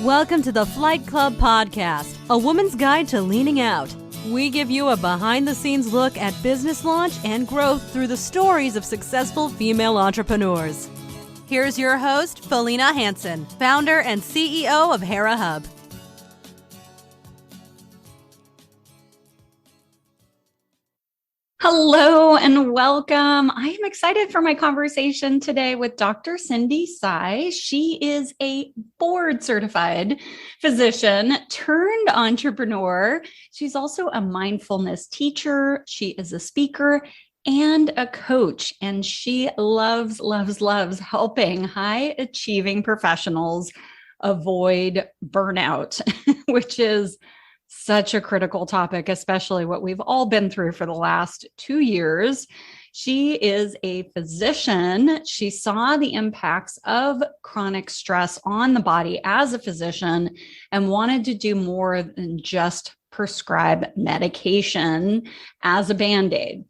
Welcome to the Flight Club Podcast, a woman's guide to leaning out. We give you a behind-the-scenes look at business launch and growth through the stories of successful female entrepreneurs. Here's your host, Felina Hansen, founder and CEO of Hera Hub. Hello and welcome. I am excited for my conversation today with Dr. Cindy Tsai. She is a board-certified physician turned entrepreneur. She's also a mindfulness teacher. She is a speaker and a coach, and she loves helping high-achieving professionals avoid burnout, which is such a critical topic, especially what we've all been through for the last 2 years. She is a physician. She saw the impacts of chronic stress on the body as a physician and wanted to do more than just prescribe medication as a Band-Aid.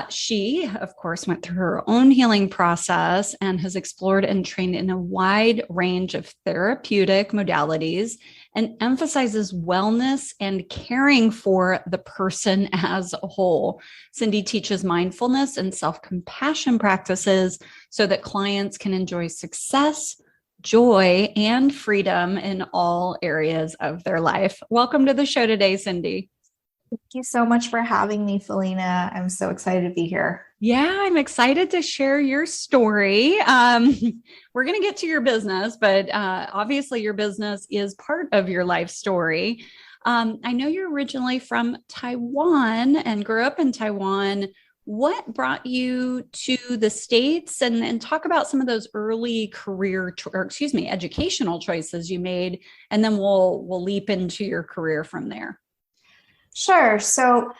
She, of course, went through her own healing process and has explored and trained in a wide range of therapeutic modalities and emphasizes wellness and caring for the person as a whole. Cindy teaches mindfulness and self-compassion practices so that clients can enjoy success, joy, and freedom in all areas of their life. Welcome to the show today, Cindy. Thank you so much for having me, Felina. I'm so excited to be here. Yeah, I'm excited to share your story. We're going to get to your business, but obviously your business is part of your life story. I know you're originally from Taiwan and grew up in Taiwan. What brought you to the States? And talk about some of those early educational choices you made, and then we'll leap into your career from there. Sure. So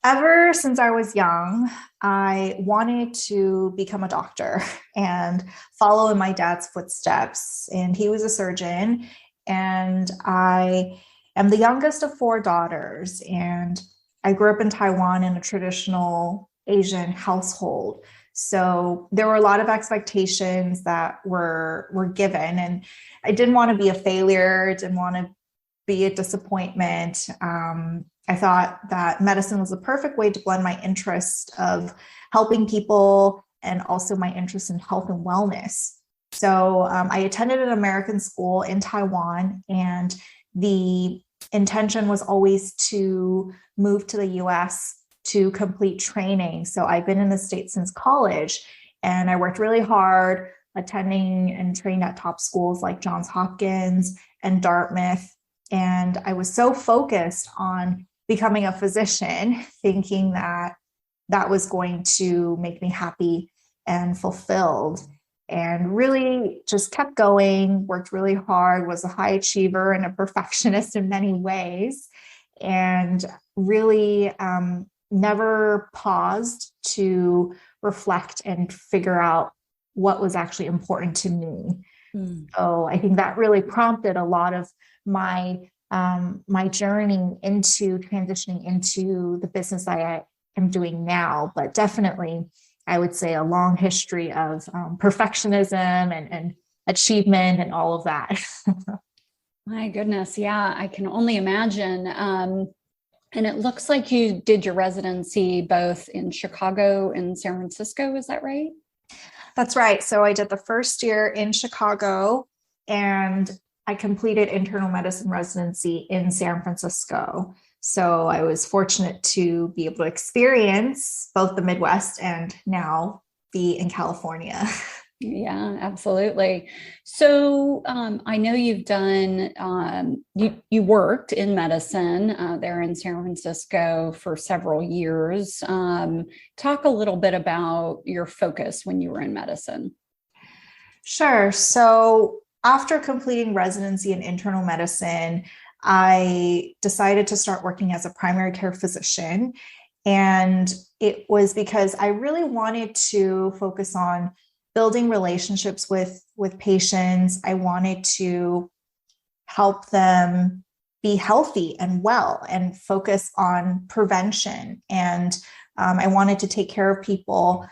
ever since I was young, I wanted to become a doctor and follow in my dad's footsteps. And he was a surgeon. And I am the youngest of 4 daughters. And I grew up in Taiwan in a traditional Asian household. So there were a lot of expectations that were given. And I didn't want to be a failure, didn't want to be a disappointment. I thought that medicine was the perfect way to blend my interest of helping people and also my interest in health and wellness. So I attended an American school in Taiwan, and the intention was always to move to the US to complete training. So I've been in the States since college, and I worked really hard attending and trained at top schools like Johns Hopkins and Dartmouth. And I was so focused on becoming a physician, thinking that that was going to make me happy and fulfilled, and really just kept going, worked really hard, was a high achiever and a perfectionist in many ways, and really never paused to reflect and figure out what was actually important to me. So I think that really prompted a lot of my journey into transitioning into the business I am doing now, but definitely I would say a long history of perfectionism and achievement and all of that. My goodness. Yeah, I can only imagine. And it looks like you did your residency both in Chicago and San Francisco. Is that right? That's right. So I did the first year in Chicago, and I completed internal medicine residency in San Francisco. So I was fortunate to be able to experience both the Midwest and now be in California. Yeah, absolutely. So I know you've done, you worked in medicine there in San Francisco for several years. Talk a little bit about your focus when you were in medicine. Sure. So after completing residency in internal medicine, I decided to start working as a primary care physician. And it was because I really wanted to focus on building relationships with patients. I wanted to help them be healthy and well and focus on prevention. And I wanted to take care of people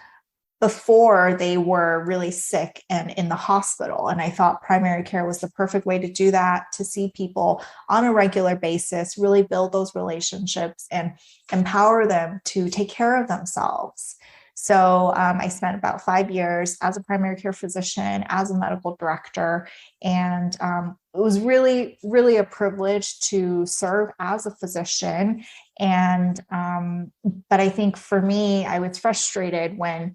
before they were really sick and in the hospital. And I thought primary care was the perfect way to do that, to see people on a regular basis, really build those relationships and empower them to take care of themselves. So I spent about 5 years as a primary care physician, as a medical director, and it was really, really a privilege to serve as a physician. And but I think for me, I was frustrated when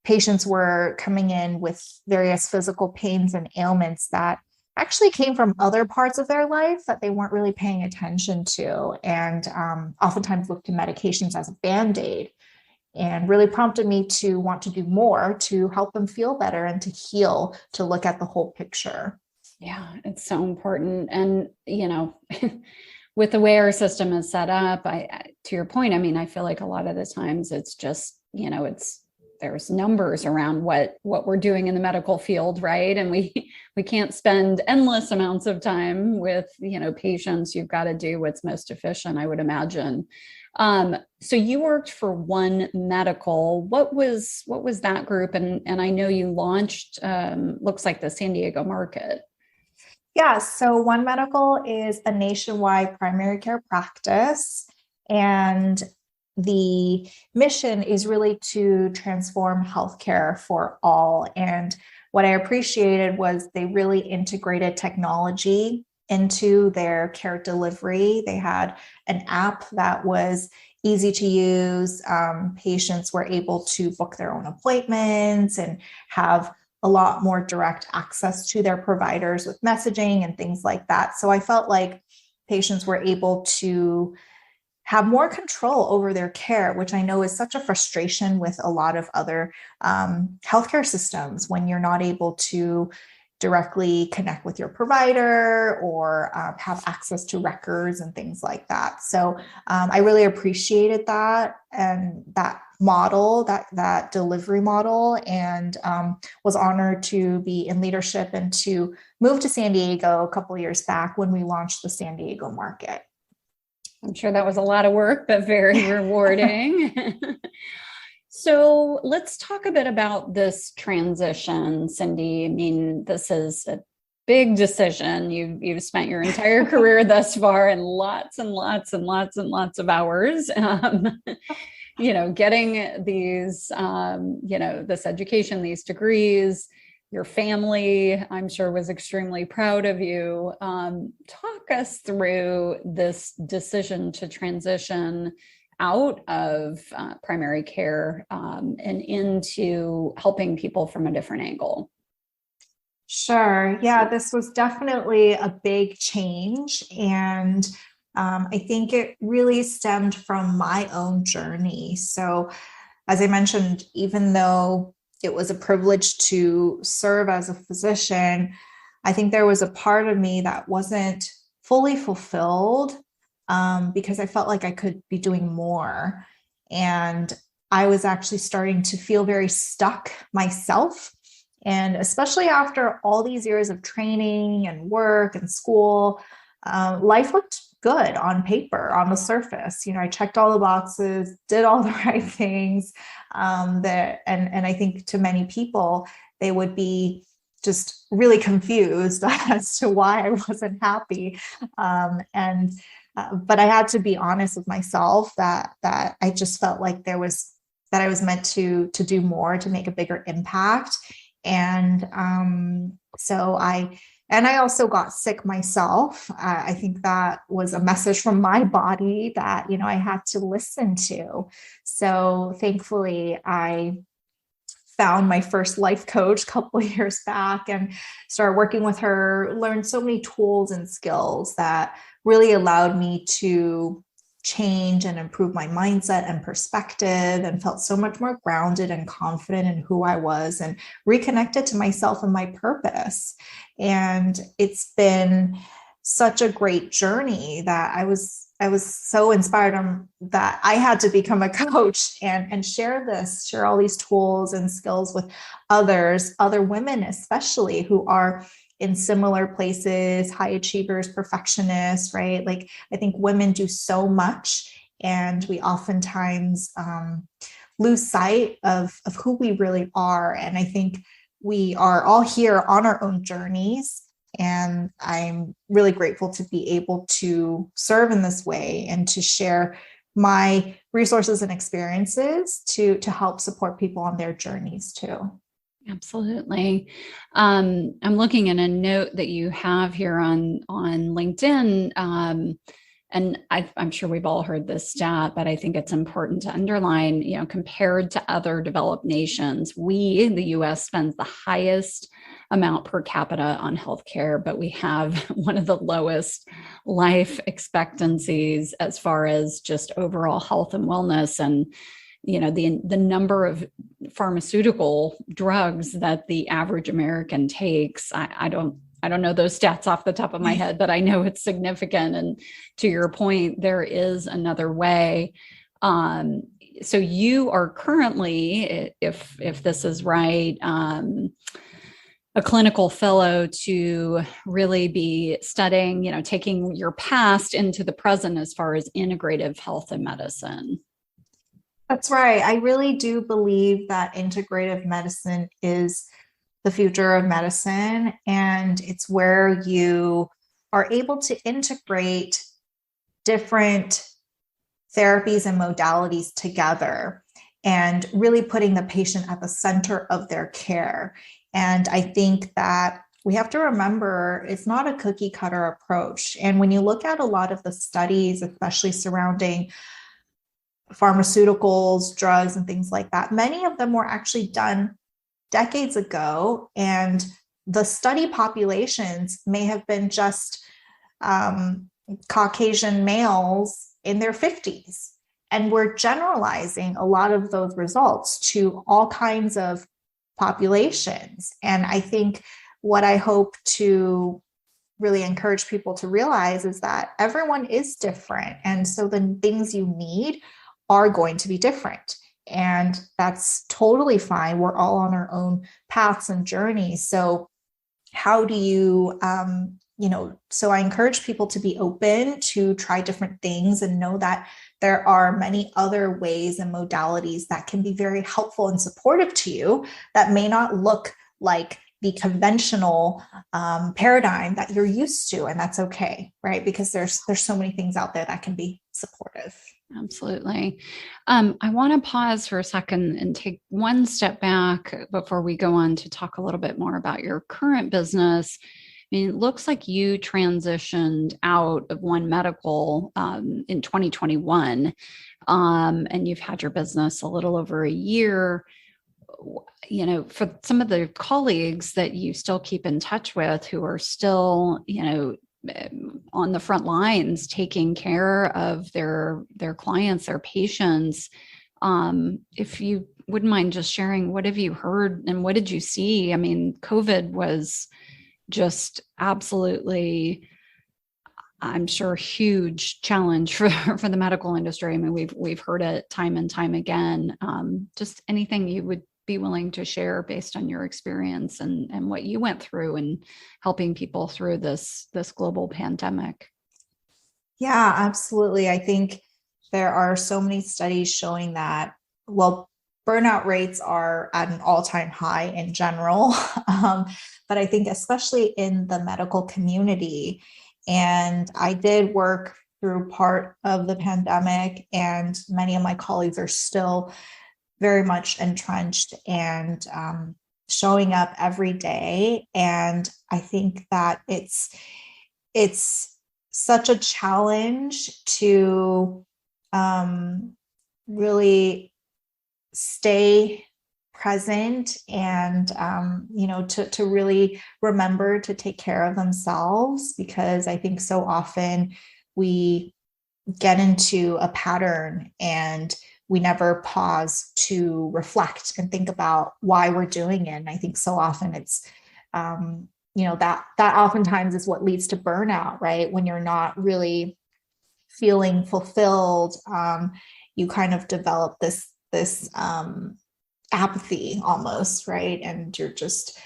patients were coming in with various physical pains and ailments that actually came from other parts of their life that they weren't really paying attention to, and oftentimes looked to medications as a Band-Aid, and really prompted me to want to do more to help them feel better and to heal, to look at the whole picture. Yeah, it's so important. And, with the way our system is set up, to your point, I mean, I feel like a lot of the times it's just, there's numbers around what we're doing in the medical field, right? And we can't spend endless amounts of time with, patients. You've got to do what's most efficient, I would imagine. So you worked for One Medical. What was that group? And I know you launched, looks like the San Diego market. Yeah, so One Medical is a nationwide primary care practice, and the mission is really to transform healthcare for all. And what I appreciated was they really integrated technology into their care delivery. They had an app that was easy to use. Patients were able to book their own appointments and have a lot more direct access to their providers with messaging and things like that. So I felt like patients were able to have more control over their care, which I know is such a frustration with a lot of other healthcare systems, when you're not able to directly connect with your provider or have access to records and things like that. So I really appreciated that, and that model, that delivery model, and was honored to be in leadership and to move to San Diego a couple of years back when we launched the San Diego market. I'm sure that was a lot of work, but very rewarding. So let's talk a bit about this transition, Cindy. I mean, this is a big decision. You've spent your entire career thus far, and lots and lots and lots and lots of hours, getting these, this education, these degrees. Your family, I'm sure, was extremely proud of you. Talk us through this decision to transition out of primary care and into helping people from a different angle. Sure. Yeah, this was definitely a big change. And I think it really stemmed from my own journey. So, as I mentioned, even though it was a privilege to serve as a physician, I think there was a part of me that wasn't fully fulfilled because I felt like I could be doing more. And I was actually starting to feel very stuck myself. And especially after all these years of training and work and school, life looked good on paper, on the surface. I checked all the boxes, did all the right things. And I think to many people, they would be just really confused as to why I wasn't happy. But I had to be honest with myself that I just felt like that I was meant to do more, to make a bigger impact. And so I also got sick myself. I think that was a message from my body that, I had to listen to. So thankfully, I found my first life coach a couple of years back and started working with her, learned so many tools and skills that really allowed me to change and improve my mindset and perspective, and felt so much more grounded and confident in who I was and reconnected to myself and my purpose. And it's been such a great journey that I was so inspired that I had to become a coach and share all these tools and skills with other women, especially who are in similar places, high achievers, perfectionists, right? Like, I think women do so much, and we oftentimes lose sight of who we really are. And I think we are all here on our own journeys. And I'm really grateful to be able to serve in this way and to share my resources and experiences to help support people on their journeys too. Absolutely. I'm looking at a note that you have here on LinkedIn. And I'm sure we've all heard this stat, but I think it's important to underline, compared to other developed nations, we, the US, spends the highest amount per capita on healthcare, but we have one of the lowest life expectancies as far as just overall health and wellness. And the number of pharmaceutical drugs that the average American takes, I don't know those stats off the top of my head, but I know it's significant. And to your point, there is another way. So you are currently, if this is right, a clinical fellow to really be studying, taking your past into the present as far as integrative health and medicine. That's right. I really do believe that integrative medicine is the future of medicine. And it's where you are able to integrate different therapies and modalities together and really putting the patient at the center of their care. And I think that we have to remember it's not a cookie cutter approach. And when you look at a lot of the studies, especially surrounding pharmaceuticals, drugs, and things like that, many of them were actually done decades ago. And the study populations may have been just Caucasian males in their 50s. And we're generalizing a lot of those results to all kinds of populations. And I think what I hope to really encourage people to realize is that everyone is different. And so the things you need are going to be different. And that's totally fine. We're all on our own paths and journeys. So how do you, so I encourage people to be open to try different things and know that there are many other ways and modalities that can be very helpful and supportive to you that may not look like the conventional paradigm that you're used to. And that's okay, right? Because there's so many things out there that can be supportive. Absolutely. I want to pause for a second and take one step back before we go on to talk a little bit more about your current business. I mean, it looks like you transitioned out of One Medical in 2021, and you've had your business a little over a year. For some of the colleagues that you still keep in touch with who are still, on the front lines taking care of their clients, their patients, if you wouldn't mind just sharing, what have you heard and what did you see? I mean, COVID was just absolutely, I'm sure, huge challenge for the medical industry. I mean, we've heard it time and time again. Just anything you would be willing to share based on your experience and what you went through and helping people through this global pandemic. Yeah, absolutely. I think there are so many studies showing that, burnout rates are at an all-time high in general. But I think especially in the medical community, and I did work through part of the pandemic, and many of my colleagues are still very much entrenched and showing up every day. And I think that it's such a challenge to really stay present and to really remember to take care of themselves, because I think so often we get into a pattern and we never pause to reflect and think about why we're doing it. And I think so often it's that oftentimes is what leads to burnout, right? When you're not really feeling fulfilled, you kind of develop this apathy almost, right? And you're just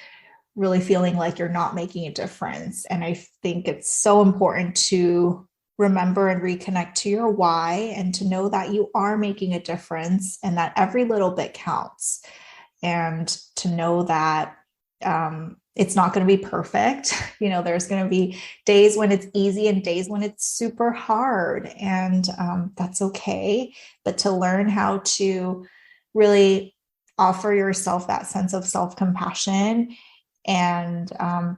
really feeling like you're not making a difference. And I think it's so important to remember and reconnect to your why, and to know that you are making a difference and that every little bit counts. And to know that it's not going to be perfect. There's going to be days when it's easy and days when it's super hard. And that's okay. But to learn how to really offer yourself that sense of self-compassion and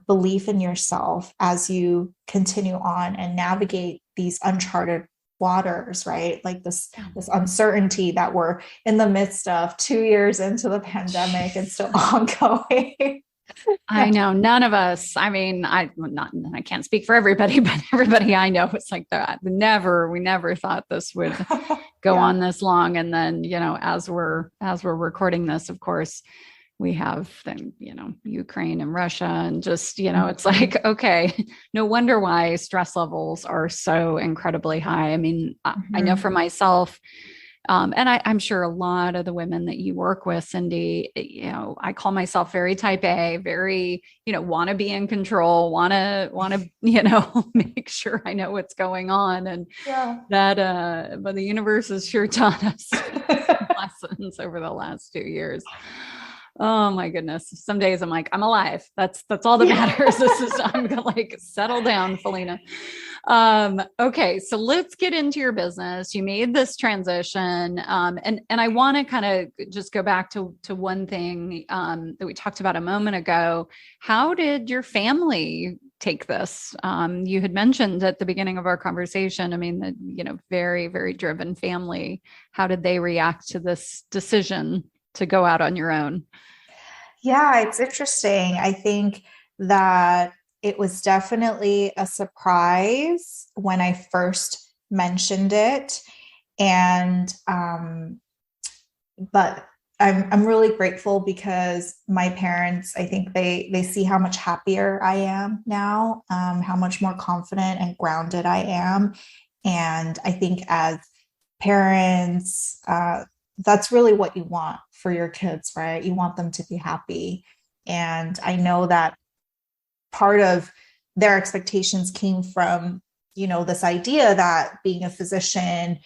belief in yourself as you continue on and navigate these uncharted waters, right? Like this uncertainty that we're in the midst of 2 years into the pandemic and still ongoing. I know none of us, I can't speak for everybody, but everybody I know, it's like that. We never thought this would go on this long. And then, as we're recording this, of course, we have then, Ukraine and Russia, and just, it's like, okay, no wonder why stress levels are so incredibly high. I mean, I know for myself, and I'm sure a lot of the women that you work with, Cindy, I call myself very type A, very, want to be in control, want to, make sure I know what's going on. And but the universe has sure taught us lessons over the last 2 years. Oh my goodness. Some days I'm like, I'm alive. That's all that matters. I'm gonna settle down, Felina. Okay. So let's get into your business. You made this transition. And I want to kind of just go back to one thing, that we talked about a moment ago. How did your family take this? You had mentioned at the beginning of our conversation, very, very driven family. How did they react to this decision to go out on your own? Yeah, it's interesting. I think that it was definitely a surprise when I first mentioned it. And, but I'm really grateful because my parents, I think they see how much happier I am now, how much more confident and grounded I am. And I think as parents, that's really what you want for your kids, right? You want them to be happy. And I know that part of their expectations came from, this idea that being a physician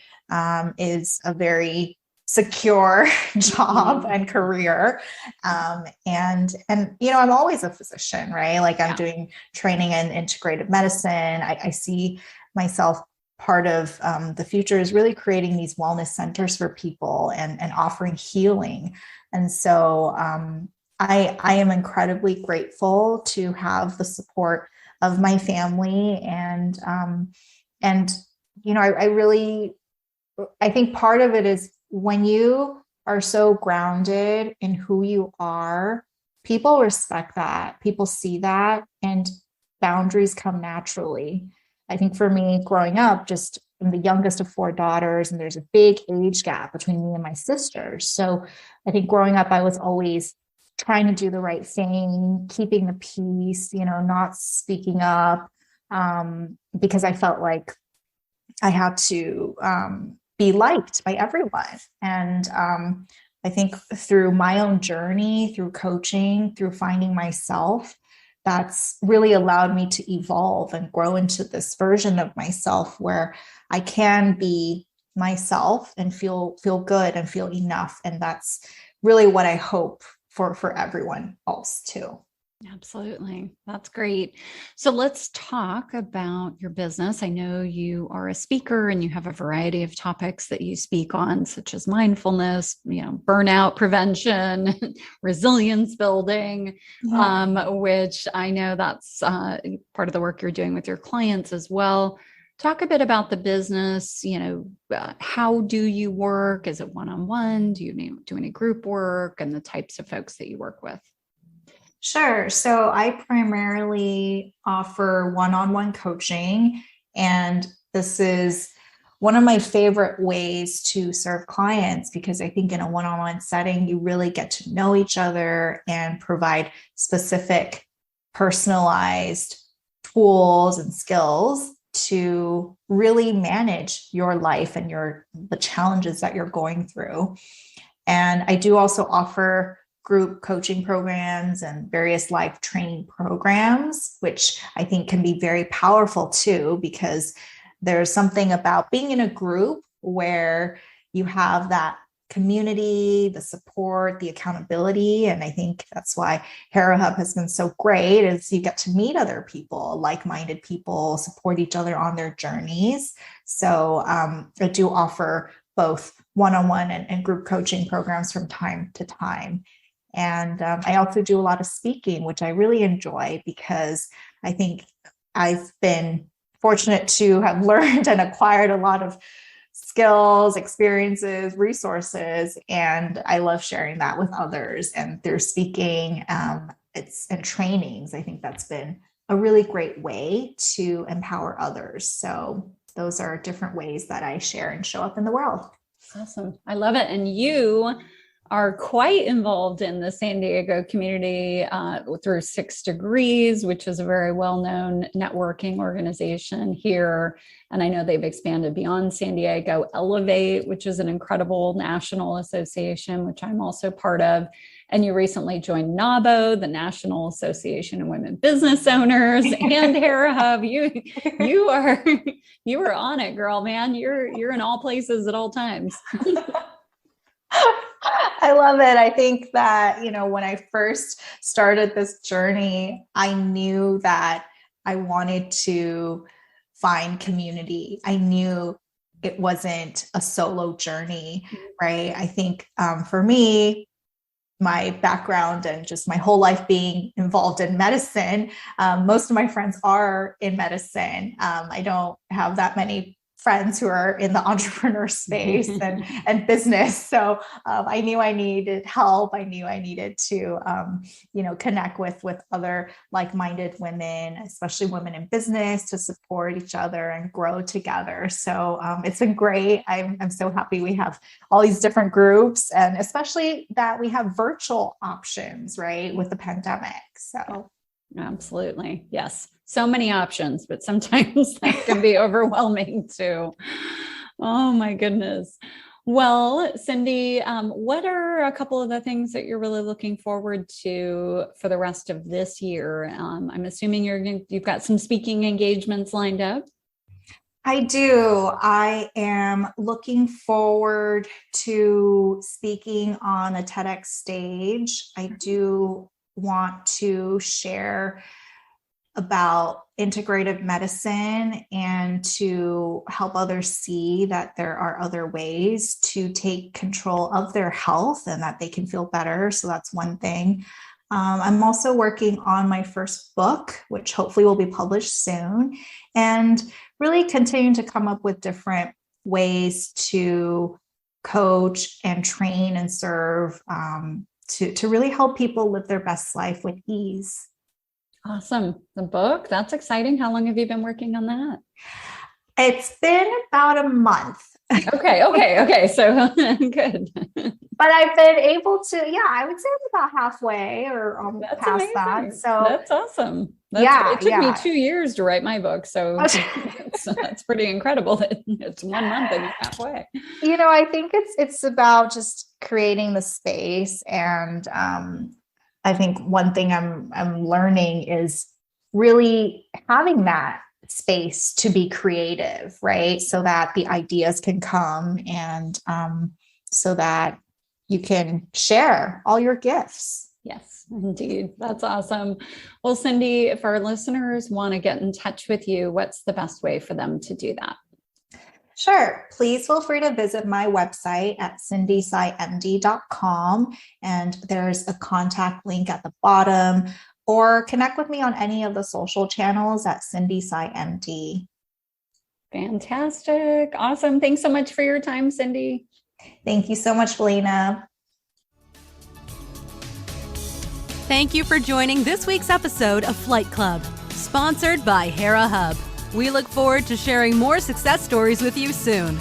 is a very secure job and career. And I'm always a physician, right? Like I'm doing training in integrative medicine. I see myself part of the future is really creating these wellness centers for people and offering healing. And so I am incredibly grateful to have the support of my family. And I think part of it is when you are so grounded in who you are, people respect that, people see that, and boundaries come naturally. I think for me, growing up, just I'm the youngest of 4 daughters, and there's a big age gap between me and my sisters. So I think growing up, I was always trying to do the right thing, keeping the peace, not speaking up, because I felt like I had to be liked by everyone. And I think through my own journey, through coaching, through finding myself, that's really allowed me to evolve and grow into this version of myself where I can be myself and feel good and feel enough. And that's really what I hope for everyone else too. Absolutely. That's great. So let's talk about your business. I know you are a speaker and you have a variety of topics that you speak on, such as mindfulness, burnout prevention, resilience building, which I know that's part of the work you're doing with your clients as well. Talk a bit about the business. How do you work? Is it one-on-one? Do you do any group work, and the types of folks that you work with? Sure. So I primarily offer one-on-one coaching, and this is one of my favorite ways to serve clients because I think in a one-on-one setting, you really get to know each other and provide specific, personalized tools and skills to really manage your life and the challenges that you're going through. And I do also offer group coaching programs and various life training programs, which I think can be very powerful too, because there's something about being in a group where you have that community, the support, the accountability. And I think that's why Hera Hub has been so great, is you get to meet other people, like-minded people, support each other on their journeys. So I do offer both one-on-one and group coaching programs from time to time. And I also do a lot of speaking, which I really enjoy, because I think I've been fortunate to have learned and acquired a lot of skills, experiences, resources, and I love sharing that with others. And through speaking and trainings, I think that's been a really great way to empower others. So those are different ways that I share and show up in the world. Awesome. I love it. And you are quite involved in the San Diego community through 6 Degrees, which is a very well-known networking organization here. And I know they've expanded beyond San Diego. Elevate, which is an incredible national association, which I'm also part of. And you recently joined NABO, the National Association of Women Business Owners, and Hera Hub. You are on it, girl, man. You're in all places at all times. I love it. I think that, when I first started this journey, I knew that I wanted to find community. I knew it wasn't a solo journey, right? I think for me, my background and just my whole life being involved in medicine, most of my friends are in medicine. I don't have that many friends who are in the entrepreneur space and business. So I knew I needed help. I knew I needed to, connect with other like-minded women, especially women in business, to support each other and grow together. So it's been great. I'm so happy we have all these different groups, and especially that we have virtual options, right, with the pandemic. So absolutely. Yes. So many options, but sometimes that can be overwhelming too. Oh my goodness. Well, Cindy, what are a couple of the things that you're really looking forward to for the rest of this year? I'm assuming you've got some speaking engagements lined up. I do. I am looking forward to speaking on a TEDx stage. I do want to share about integrative medicine and to help others see that there are other ways to take control of their health and that they can feel better. So that's one thing. I'm also working on my first book, which hopefully will be published soon, and really continuing to come up with different ways to coach and train and serve to really help people live their best life with ease. Awesome. The book, that's exciting. How long have you been working on that? It's been about a month. Okay. So good. But I've been able to, I would say I'm about halfway or that's past amazing. that. So that's awesome. It took me 2 years to write my book. So that's pretty incredible that it's 1 month and you're halfway. I think it's about just creating the space. And I think one thing I'm learning is really having that space to be creative, right? So that the ideas can come and so that you can share all your gifts. Yes, indeed. That's awesome. Well, Cindy, if our listeners want to get in touch with you, what's the best way for them to do that? Sure. Please feel free to visit my website at cindytsaimd.com. And there's a contact link at the bottom, or connect with me on any of the social channels at Cindy Tsai MD. Fantastic. Awesome. Thanks so much for your time, Cindy. Thank you so much, Belina. Thank you for joining this week's episode of Flight Club, sponsored by Hera Hub. We look forward to sharing more success stories with you soon.